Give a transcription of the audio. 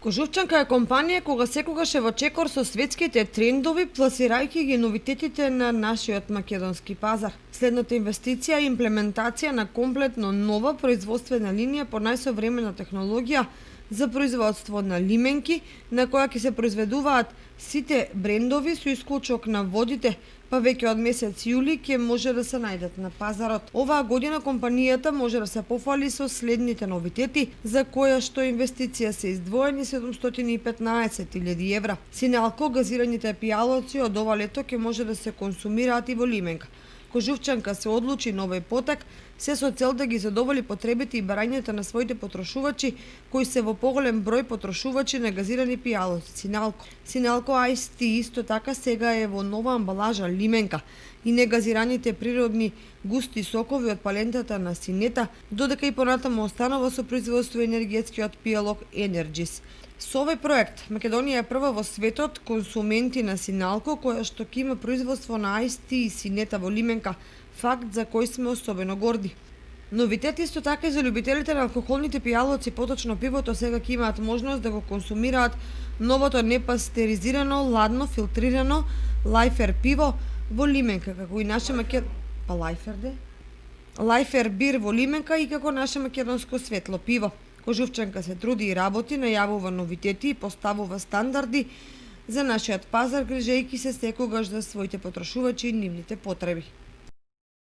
Кожувчанка е компанија кога секогаш е во чекор со светските трендови, пласирајќи ги новитетите на нашиот македонски пазар. Следната инвестиција е имплементација на комплетно нова производствена линија по најсовремена технологија за производство на лименки, на која ќе се произведуваат сите брендови со исклучок на водите, па веќе од месец јули ќе може да се најдат на пазарот. Оваа година компанијата може да се пофали со следните новитети, за која што инвестиција се издвоени 715.000 евра. Синеалко газираните пијалоци од ова лето ќе може да се консумираат и во лименка. Кожувчанка се одлучи на овој потек се со цел да ги задоволи потребите и барањата на своите потрошувачи, кои се во поголем број потрошувачи на газирани пијалоци Синеалко. Синеалко Ice Tea исто така сега е во нова амбалажа лименка и негазираните природни густи сокови од палентата на синета, додека и понатаму останува со производство енергетскиот пијалок Energies. Со овој проект, Македонија е прва во светот консументи на синеалко која што ќе има производство на Ice Tea и синета во лименка, факт за кој сме особено горди. Новитет исто така и за љубителите на алкохолните пијалоци, поточно пивото, сега ќе имаат можност да го консумираат новото непастеризирано, ладно, филтрирано Лајфер пиво во лименка, како и наше Лајфер бир во лименка и како наше македонско светло пиво. Кожувчанка се труди и работи, најавува новитети и поставува стандарди за нашиот пазар, грижејќи се секогаш за своите потрошувачи и нивните потреби.